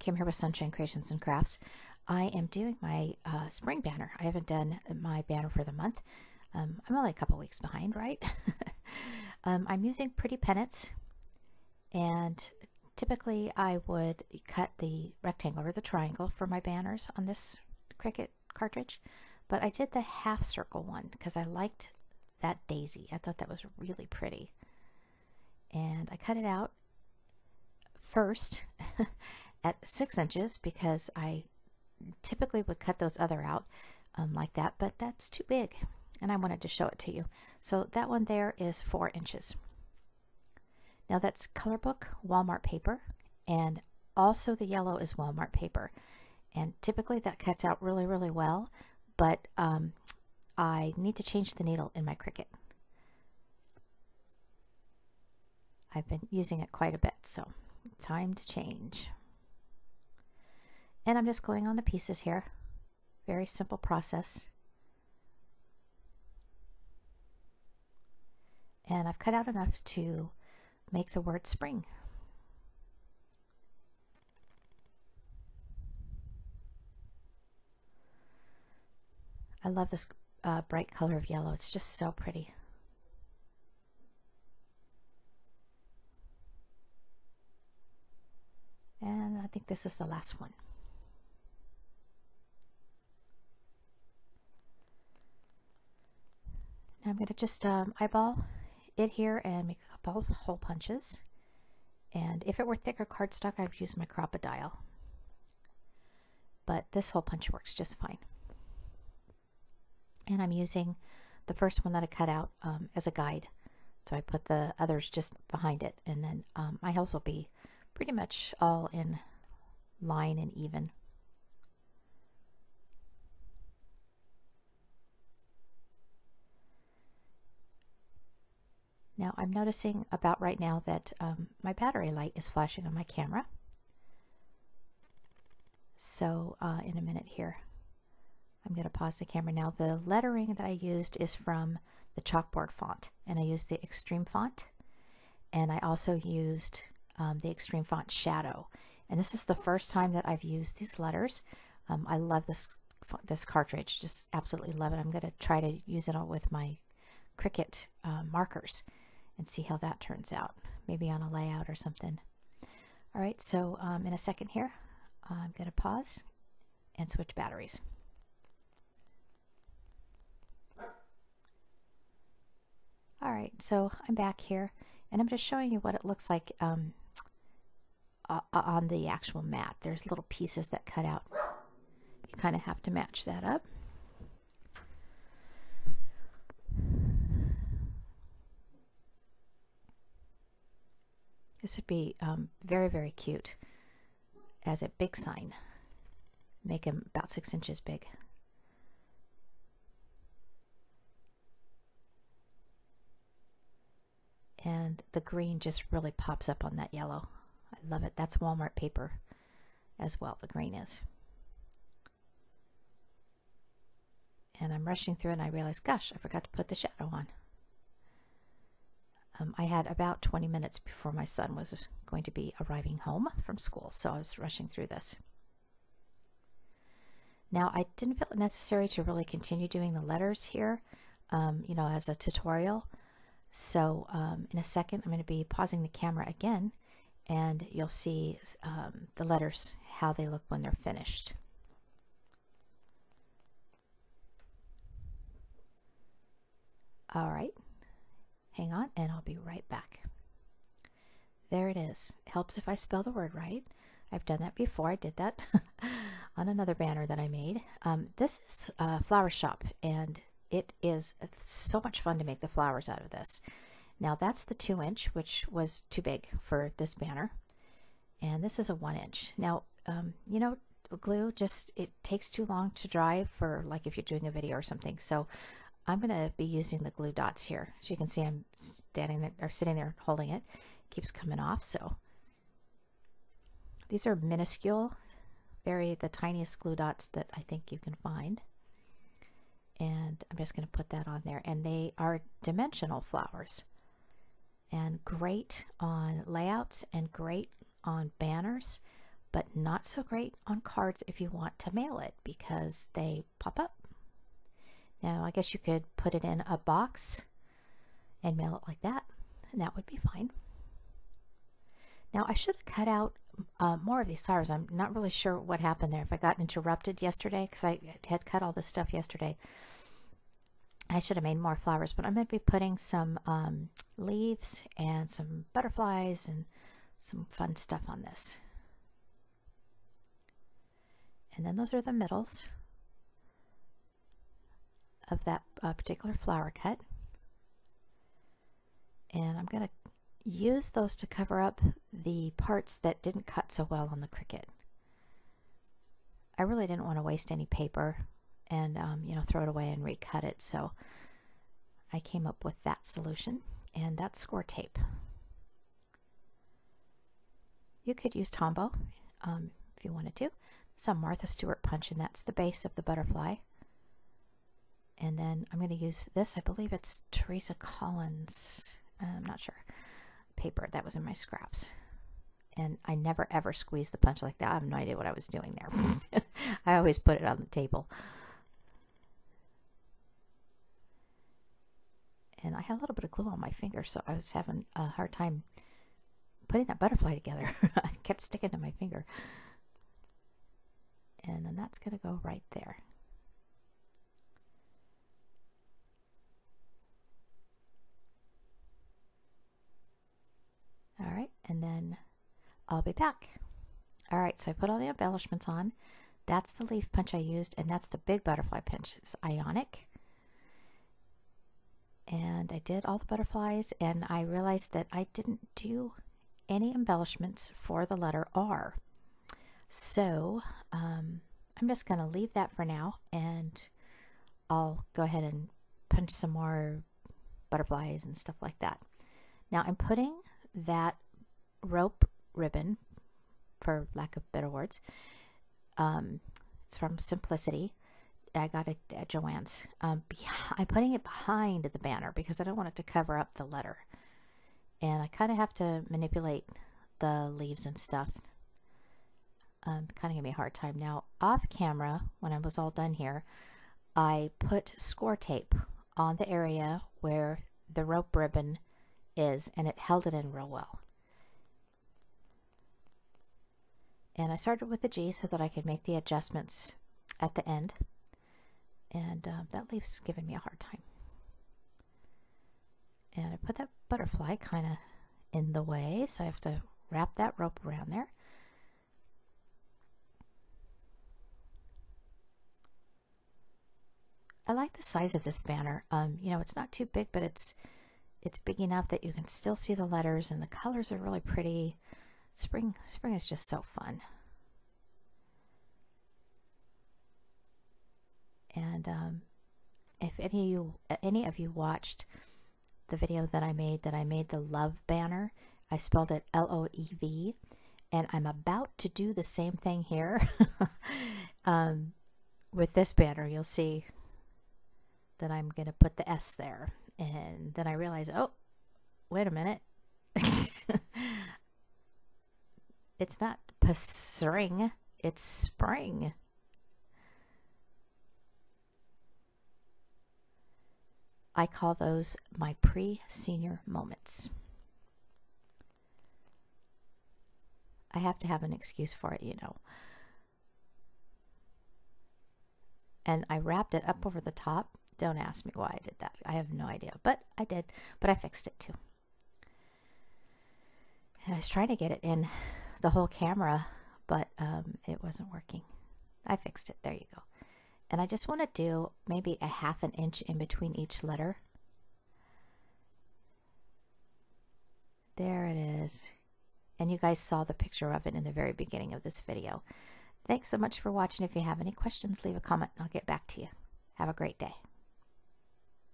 Kim here with Sunshine Creations and Crafts. I am doing my spring banner. I haven't done my banner for the month. I'm only a couple weeks behind, right? I'm using pretty pennants, and typically I would cut the rectangle or the triangle for my banners on this Cricut cartridge, but I did the half circle one because I liked that daisy. I thought that was really pretty, and I cut it out first at 6 inches because I typically would cut those other out like that, but that's too big and I wanted to show it to you. So that one there is 4 inches. Now that's color book Walmart paper, and also the yellow is Walmart paper, and typically that cuts out really well, but I need to change the needle in my Cricut. I've been using it quite a bit, so time to change. And I'm just gluing on the pieces here. Very simple process. And I've cut out enough to make the word spring. I love this bright color of yellow. It's just so pretty. And I think this is the last one. Now I'm going to just eyeball it here and make a couple of hole punches. And if it were thicker cardstock, I would use my Crop-A-Dial. But this hole punch works just fine. And I'm using the first one that I cut out as a guide. So I put the others just behind it, and then my holes will be pretty much all in line and even. Now I'm noticing about right now that my battery light is flashing on my camera. So in a minute here, I'm going to pause the camera. Now the lettering that I used is from the chalkboard font, and I used the Extreme font, and I also used the Extreme font Shadow. And this is the first time that I've used these letters. I love this cartridge, just absolutely love it. I'm going to try to use it all with my Cricut markers and see how that turns out, maybe on a layout or something. All right, so in a second here, I'm going to pause and switch batteries. All right, so I'm back here, and I'm just showing you what it looks like on the actual mat. There's little pieces that cut out. You kind of have to match that up. This would be very cute as a big sign. Make them about 6 inches big. And the green just really pops up on that yellow. I love it. That's Walmart paper as well, the green is. And I'm rushing through and I realized, gosh, I forgot to put the shadow on. I had about 20 minutes before my son was going to be arriving home from school, so I was rushing through this. Now, I didn't feel it necessary to really continue doing the letters here, you know, as a tutorial. So in a second, I'm going to be pausing the camera again, and you'll see the letters, how they look when they're finished. All right, hang on, and I'll be right back. There it is. It helps if I spell the word right. I've done that before. I did that on another banner that I made. This is Flower Shop, and it is so much fun to make the flowers out of this. Now that's the 2 inch, which was too big for this banner. And this is a 1 inch. Now, you know, glue it takes too long to dry for, like, if you're doing a video or something. So I'm going to be using the glue dots here. As you can see, I'm standing there or sitting there holding it. It keeps coming off. So these are minuscule, the tiniest glue dots that I think you can find. And I'm just going to put that on there, and they are dimensional flowers, and great on layouts and great on banners. but not so great on cards if you want to mail it because they pop up. Now, I guess you could put it in a box and mail it like that, and that would be fine. Now, I should have cut out more of these flowers. I'm not really sure what happened there. If I got interrupted yesterday, because I had cut all this stuff yesterday, I should have made more flowers, but I'm going to be putting some leaves and some butterflies and some fun stuff on this. And then those are the middles of that particular flower cut. And I'm going to use those to cover up the parts that didn't cut so well on the Cricut. I really didn't want to waste any paper and you know, throw it away and recut it, so I came up with that solution, and that's score tape. You could use Tombow if you wanted to. Some Martha Stewart punch, and that's the base of the butterfly. And then I'm going to use this, I believe it's Teresa Collins, I'm not sure, paper that was in my scraps. And I never ever squeezed the punch like that. I have no idea what I was doing there. I always put it on the table. And I had a little bit of glue on my finger, so I was having a hard time putting that butterfly together. I kept sticking to my finger. And then that's going to go right there. All right, and then I'll be back. All right, so I put all the embellishments on. That's the leaf punch I used, and that's the big butterfly punch. It's ionic. And I did all the butterflies, and I realized that I didn't do any embellishments for the letter R. So I'm just going to leave that for now, and I'll go ahead and punch some more butterflies and stuff like that. Now I'm putting that rope ribbon, for lack of better words, it's from Simplicity. I got it at Joann's. I'm putting it behind the banner because I don't want it to cover up the letter. And I kind of have to manipulate the leaves and stuff. Kind of giving me a hard time. Now, off camera, when I was all done here, I put score tape on the area where the rope ribbon is, and it held it in real well. And I started with the G so that I could make the adjustments at the end. And that leaf's giving me a hard time. And I put that butterfly kind of in the way, so I have to wrap that rope around there. I like the size of this banner. You know, it's not too big, but it's big enough that you can still see the letters, and the colors are really pretty. Spring is just so fun. And if any of you watched the video that I made the love banner, I spelled it L-O-E-V, and I'm about to do the same thing here. With this banner, you'll see that I'm going to put the S there, and then I realize, oh, wait a minute. It's not pastring, it's spring. I call those my pre-senior moments. I have to have an excuse for it, you know. And I wrapped it up over the top. Don't ask me why I did that. I have no idea, but I did. But I fixed it too. And I was trying to get it in the whole camera, but it wasn't working. I fixed it. There you go. And I just want to do maybe a ½ an inch in between each letter. There it is. And you guys saw the picture of it in the very beginning of this video. Thanks so much for watching. If you have any questions, leave a comment and I'll get back to you. Have a great day.